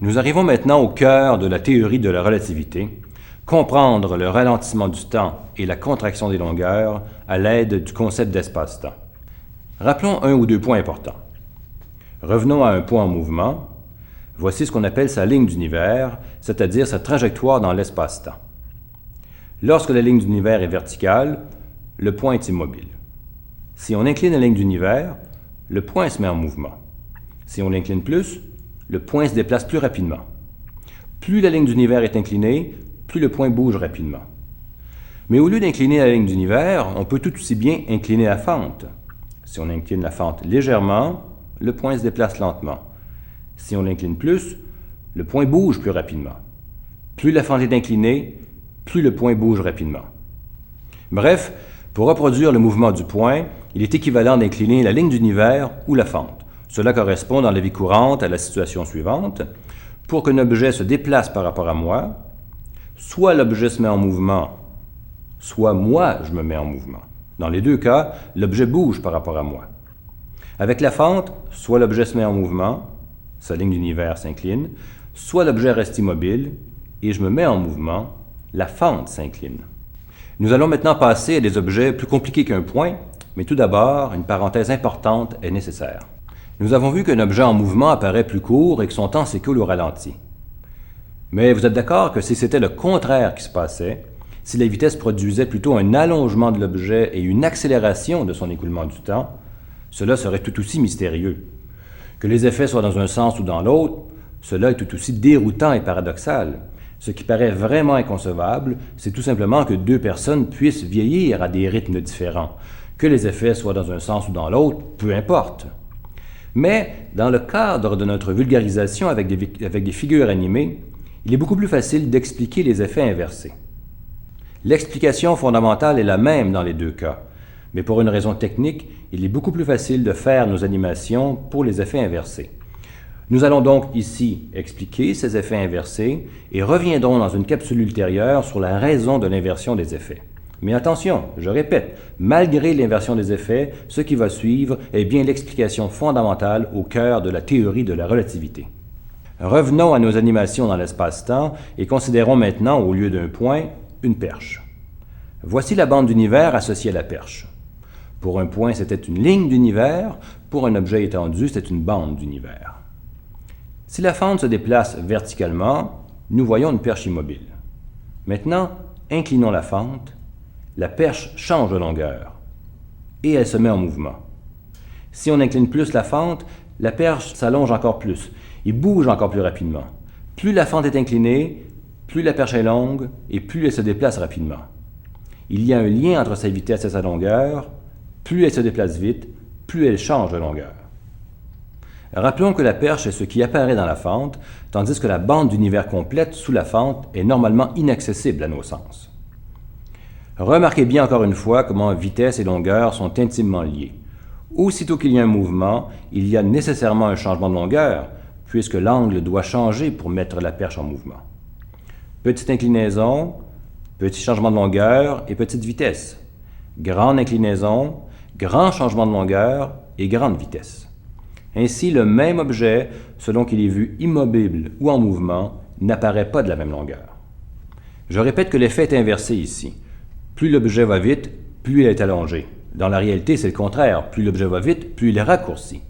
Nous arrivons maintenant au cœur de la théorie de la relativité, comprendre le ralentissement du temps et la contraction des longueurs à l'aide du concept d'espace-temps. Rappelons un ou deux points importants. Revenons à un point en mouvement. Voici ce qu'on appelle sa ligne d'univers, c'est-à-dire sa trajectoire dans l'espace-temps. Lorsque la ligne d'univers est verticale, le point est immobile. Si on incline la ligne d'univers, le point se met en mouvement. Si on l'incline plus, le point se déplace plus rapidement. Plus la ligne d'univers est inclinée, plus le point bouge rapidement. Mais au lieu d'incliner la ligne d'univers, on peut tout aussi bien incliner la fente. Si on incline la fente légèrement, le point se déplace lentement. Si on l'incline plus, le point bouge plus rapidement. Plus la fente est inclinée, plus le point bouge rapidement. Bref, pour reproduire le mouvement du point, il est équivalent d'incliner la ligne d'univers ou la fente. Cela correspond dans la vie courante à la situation suivante. Pour qu'un objet se déplace par rapport à moi, soit l'objet se met en mouvement, soit moi je me mets en mouvement. Dans les deux cas, l'objet bouge par rapport à moi. Avec la fente, soit l'objet se met en mouvement, sa ligne d'univers s'incline, soit l'objet reste immobile et je me mets en mouvement, la fente s'incline. Nous allons maintenant passer à des objets plus compliqués qu'un point, mais tout d'abord, une parenthèse importante est nécessaire. Nous avons vu qu'un objet en mouvement apparaît plus court et que son temps s'écoule au ralenti. Mais vous êtes d'accord que si c'était le contraire qui se passait, si la vitesse produisait plutôt un allongement de l'objet et une accélération de son écoulement du temps, cela serait tout aussi mystérieux. Que les effets soient dans un sens ou dans l'autre, cela est tout aussi déroutant et paradoxal. Ce qui paraît vraiment inconcevable, c'est tout simplement que deux personnes puissent vieillir à des rythmes différents. Que les effets soient dans un sens ou dans l'autre, peu importe. Mais, dans le cadre de notre vulgarisation avec des figures animées, il est beaucoup plus facile d'expliquer les effets inversés. L'explication fondamentale est la même dans les deux cas, mais pour une raison technique, il est beaucoup plus facile de faire nos animations pour les effets inversés. Nous allons donc ici expliquer ces effets inversés et reviendrons dans une capsule ultérieure sur la raison de l'inversion des effets. Mais attention, je répète, malgré l'inversion des effets, ce qui va suivre est bien l'explication fondamentale au cœur de la théorie de la relativité. Revenons à nos animations dans l'espace-temps et considérons maintenant, au lieu d'un point, une perche. Voici la bande d'univers associée à la perche. Pour un point, c'était une ligne d'univers, pour un objet étendu, c'était une bande d'univers. Si la fente se déplace verticalement, nous voyons une perche immobile. Maintenant, inclinons la fente, la perche change de longueur et elle se met en mouvement. Si on incline plus la fente, la perche s'allonge encore plus et bouge encore plus rapidement. Plus la fente est inclinée, plus la perche est longue et plus elle se déplace rapidement. Il y a un lien entre sa vitesse et sa longueur. Plus elle se déplace vite, plus elle change de longueur. Rappelons que la perche est ce qui apparaît dans la fente, tandis que la bande d'univers complète sous la fente est normalement inaccessible à nos sens. Remarquez bien encore une fois comment vitesse et longueur sont intimement liés. Aussitôt qu'il y a un mouvement, il y a nécessairement un changement de longueur, puisque l'angle doit changer pour mettre la perche en mouvement. Petite inclinaison, petit changement de longueur et petite vitesse. Grande inclinaison, grand changement de longueur et grande vitesse. Ainsi, le même objet, selon qu'il est vu immobile ou en mouvement, n'apparaît pas de la même longueur. Je répète que l'effet est inversé ici. Plus l'objet va vite, plus il est allongé. Dans la réalité, c'est le contraire. Plus l'objet va vite, plus il est raccourci.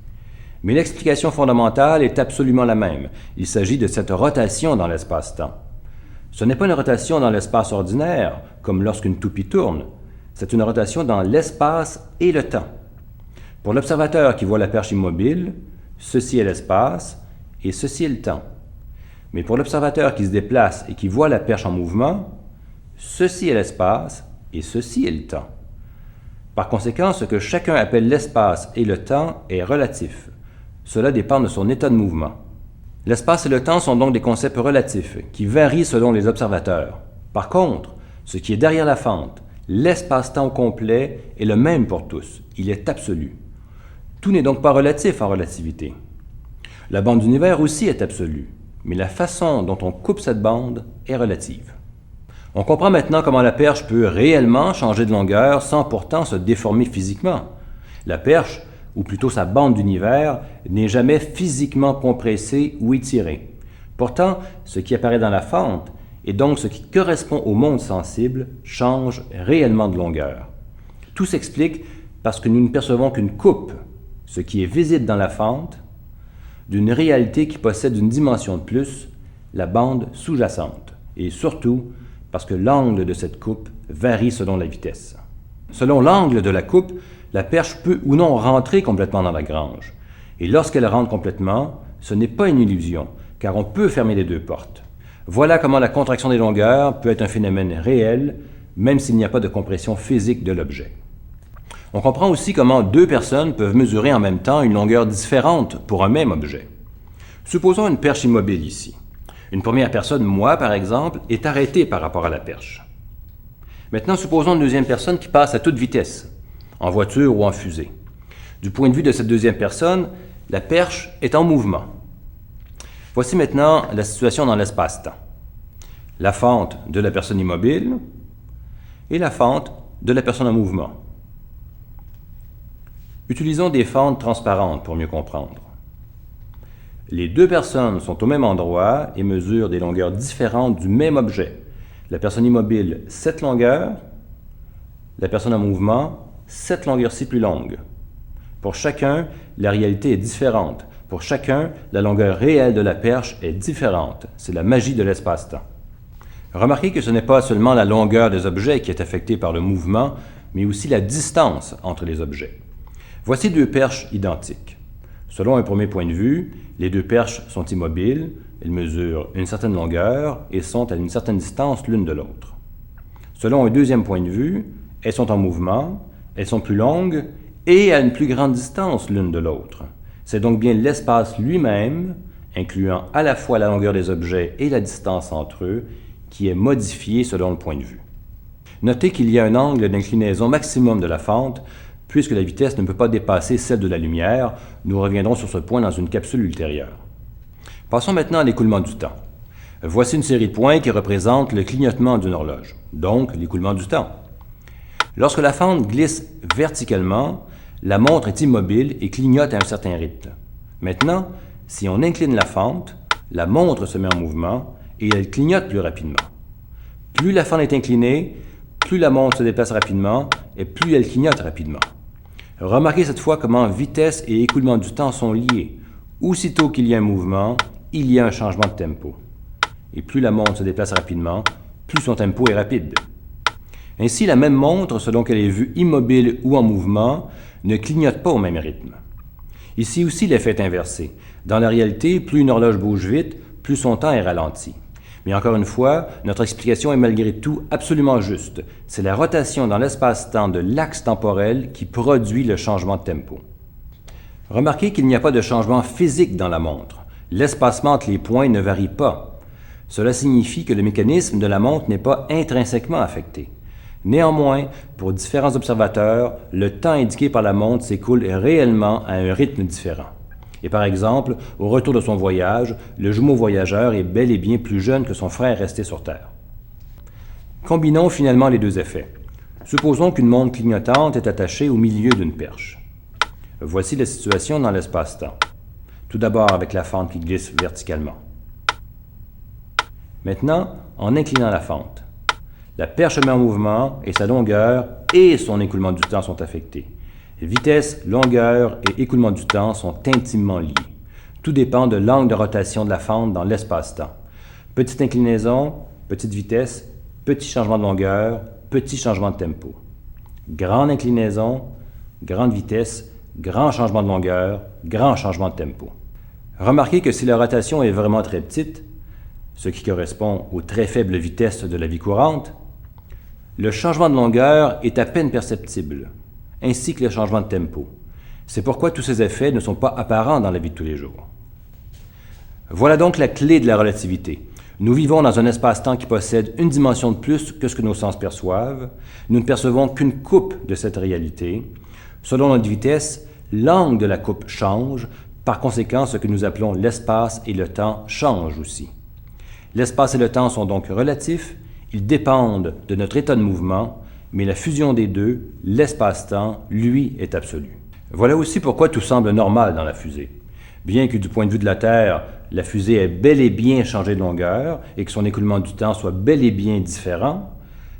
Mais l'explication fondamentale est absolument la même. Il s'agit de cette rotation dans l'espace-temps. Ce n'est pas une rotation dans l'espace ordinaire, comme lorsqu'une toupie tourne. C'est une rotation dans l'espace et le temps. Pour l'observateur qui voit la perche immobile, ceci est l'espace et ceci est le temps. Mais pour l'observateur qui se déplace et qui voit la perche en mouvement, ceci est l'espace et ceci est le temps. Par conséquent, ce que chacun appelle l'espace et le temps est relatif. Cela dépend de son état de mouvement. L'espace et le temps sont donc des concepts relatifs qui varient selon les observateurs. Par contre, ce qui est derrière la fente, l'espace-temps au complet, est le même pour tous. Il est absolu. Tout n'est donc pas relatif en relativité. La bande d'univers aussi est absolue, mais la façon dont on coupe cette bande est relative. On comprend maintenant comment la perche peut réellement changer de longueur sans pourtant se déformer physiquement. La perche, ou plutôt sa bande d'univers, n'est jamais physiquement compressée ou étirée. Pourtant, ce qui apparaît dans la fente, et donc ce qui correspond au monde sensible, change réellement de longueur. Tout s'explique parce que nous ne percevons qu'une coupe, ce qui est visible dans la fente, d'une réalité qui possède une dimension de plus, la bande sous-jacente, et surtout parce que l'angle de cette coupe varie selon la vitesse. Selon l'angle de la coupe, la perche peut ou non rentrer complètement dans la grange. Et lorsqu'elle rentre complètement, ce n'est pas une illusion, car on peut fermer les deux portes. Voilà comment la contraction des longueurs peut être un phénomène réel, même s'il n'y a pas de compression physique de l'objet. On comprend aussi comment deux personnes peuvent mesurer en même temps une longueur différente pour un même objet. Supposons une perche immobile ici. Une première personne, moi par exemple, est arrêtée par rapport à la perche. Maintenant, supposons une deuxième personne qui passe à toute vitesse, en voiture ou en fusée. Du point de vue de cette deuxième personne, la perche est en mouvement. Voici maintenant la situation dans l'espace-temps. La fente de la personne immobile et la fente de la personne en mouvement. Utilisons des fentes transparentes pour mieux comprendre. Les deux personnes sont au même endroit et mesurent des longueurs différentes du même objet. La personne immobile, 7 longueurs. La personne en mouvement, 7 longueurs-ci plus longues. Pour chacun, la réalité est différente. Pour chacun, la longueur réelle de la perche est différente. C'est la magie de l'espace-temps. Remarquez que ce n'est pas seulement la longueur des objets qui est affectée par le mouvement, mais aussi la distance entre les objets. Voici deux perches identiques. Selon un premier point de vue, les deux perches sont immobiles, elles mesurent une certaine longueur et sont à une certaine distance l'une de l'autre. Selon un deuxième point de vue, elles sont en mouvement, elles sont plus longues et à une plus grande distance l'une de l'autre. C'est donc bien l'espace lui-même, incluant à la fois la longueur des objets et la distance entre eux, qui est modifié selon le point de vue. Notez qu'il y a un angle d'inclinaison maximum de la fente, puisque la vitesse ne peut pas dépasser celle de la lumière. Nous reviendrons sur ce point dans une capsule ultérieure. Passons maintenant à l'écoulement du temps. Voici une série de points qui représentent le clignotement d'une horloge, donc l'écoulement du temps. Lorsque la fente glisse verticalement, la montre est immobile et clignote à un certain rythme. Maintenant, si on incline la fente, la montre se met en mouvement et elle clignote plus rapidement. Plus la fente est inclinée, plus la montre se déplace rapidement et plus elle clignote rapidement. Remarquez cette fois comment vitesse et écoulement du temps sont liés. Aussitôt qu'il y a un mouvement, il y a un changement de tempo. Et plus la montre se déplace rapidement, plus son tempo est rapide. Ainsi, la même montre, selon qu'elle est vue immobile ou en mouvement, ne clignote pas au même rythme. Ici aussi, l'effet est inversé. Dans la réalité, plus une horloge bouge vite, plus son temps est ralenti. Mais encore une fois, notre explication est malgré tout absolument juste. C'est la rotation dans l'espace-temps de l'axe temporel qui produit le changement de tempo. Remarquez qu'il n'y a pas de changement physique dans la montre. L'espacement entre les points ne varie pas. Cela signifie que le mécanisme de la montre n'est pas intrinsèquement affecté. Néanmoins, pour différents observateurs, le temps indiqué par la montre s'écoule réellement à un rythme différent. Et par exemple, au retour de son voyage, le jumeau voyageur est bel et bien plus jeune que son frère resté sur Terre. Combinons finalement les deux effets. Supposons qu'une montre clignotante est attachée au milieu d'une perche. Voici la situation dans l'espace-temps. Tout d'abord avec la fente qui glisse verticalement. Maintenant, en inclinant la fente. La perche se met en mouvement et sa longueur et son écoulement du temps sont affectés. Vitesse, longueur et écoulement du temps sont intimement liés. Tout dépend de l'angle de rotation de la fente dans l'espace-temps. Petite inclinaison, petite vitesse, petit changement de longueur, petit changement de tempo. Grande inclinaison, grande vitesse, grand changement de longueur, grand changement de tempo. Remarquez que si la rotation est vraiment très petite, ce qui correspond aux très faibles vitesses de la vie courante, le changement de longueur est à peine perceptible, ainsi que le changement de tempo. C'est pourquoi tous ces effets ne sont pas apparents dans la vie de tous les jours. Voilà donc la clé de la relativité. Nous vivons dans un espace-temps qui possède une dimension de plus que ce que nos sens perçoivent. Nous ne percevons qu'une coupe de cette réalité. Selon notre vitesse, l'angle de la coupe change. Par conséquent, ce que nous appelons l'espace et le temps changent aussi. L'espace et le temps sont donc relatifs. Ils dépendent de notre état de mouvement, mais la fusion des deux, l'espace-temps, lui, est absolu. Voilà aussi pourquoi tout semble normal dans la fusée. Bien que du point de vue de la Terre, la fusée ait bel et bien changé de longueur et que son écoulement du temps soit bel et bien différent,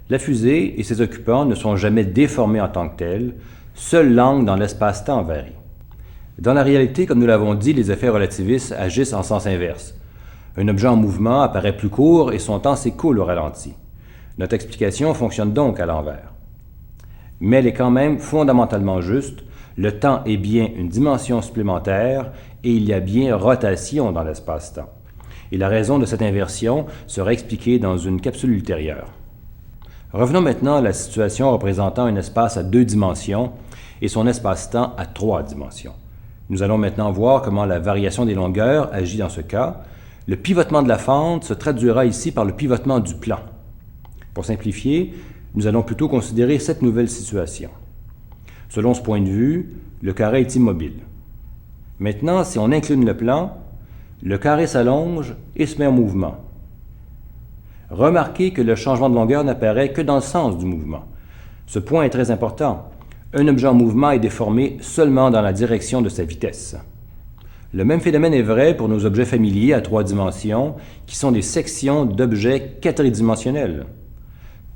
la fusée et ses occupants ne sont jamais déformés en tant que tels, seul l'angle dans l'espace-temps varie. Dans la réalité, comme nous l'avons dit, les effets relativistes agissent en sens inverse. Un objet en mouvement apparaît plus court et son temps s'écoule au ralenti. Notre explication fonctionne donc à l'envers. Mais elle est quand même fondamentalement juste. Le temps est bien une dimension supplémentaire et il y a bien rotation dans l'espace-temps. Et la raison de cette inversion sera expliquée dans une capsule ultérieure. Revenons maintenant à la situation représentant un espace à 2 dimensions et son espace-temps à 3 dimensions. Nous allons maintenant voir comment la variation des longueurs agit dans ce cas. Le pivotement de la fente se traduira ici par le pivotement du plan. Pour simplifier, nous allons plutôt considérer cette nouvelle situation. Selon ce point de vue, le carré est immobile. Maintenant, si on incline le plan, le carré s'allonge et se met en mouvement. Remarquez que le changement de longueur n'apparaît que dans le sens du mouvement. Ce point est très important. Un objet en mouvement est déformé seulement dans la direction de sa vitesse. Le même phénomène est vrai pour nos objets familiers à 3 dimensions, qui sont des sections d'objets quadridimensionnels.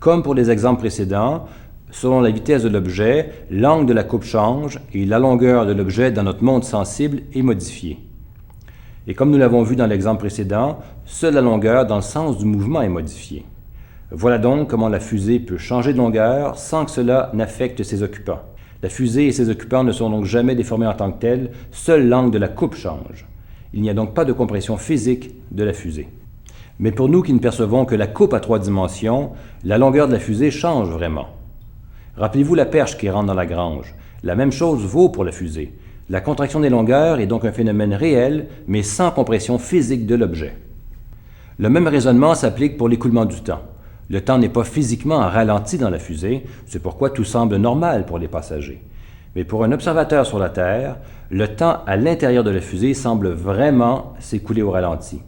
Comme pour les exemples précédents, selon la vitesse de l'objet, l'angle de la coupe change et la longueur de l'objet dans notre monde sensible est modifiée. Et comme nous l'avons vu dans l'exemple précédent, seule la longueur dans le sens du mouvement est modifiée. Voilà donc comment la fusée peut changer de longueur sans que cela n'affecte ses occupants. La fusée et ses occupants ne sont donc jamais déformés en tant que tels, seul l'angle de la coupe change. Il n'y a donc pas de compression physique de la fusée. Mais pour nous qui ne percevons que la coupe à 3 dimensions, la longueur de la fusée change vraiment. Rappelez-vous la perche qui rentre dans la grange. La même chose vaut pour la fusée. La contraction des longueurs est donc un phénomène réel, mais sans compression physique de l'objet. Le même raisonnement s'applique pour l'écoulement du temps. Le temps n'est pas physiquement ralenti dans la fusée, c'est pourquoi tout semble normal pour les passagers. Mais pour un observateur sur la Terre, le temps à l'intérieur de la fusée semble vraiment s'écouler au ralenti.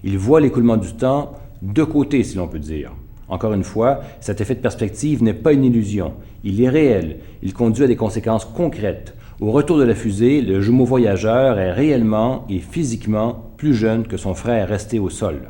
Il voit l'écoulement du temps de côté, si l'on peut dire. Encore une fois, cet effet de perspective n'est pas une illusion. Il est réel. Il conduit à des conséquences concrètes. Au retour de la fusée, le jumeau voyageur est réellement et physiquement plus jeune que son frère resté au sol.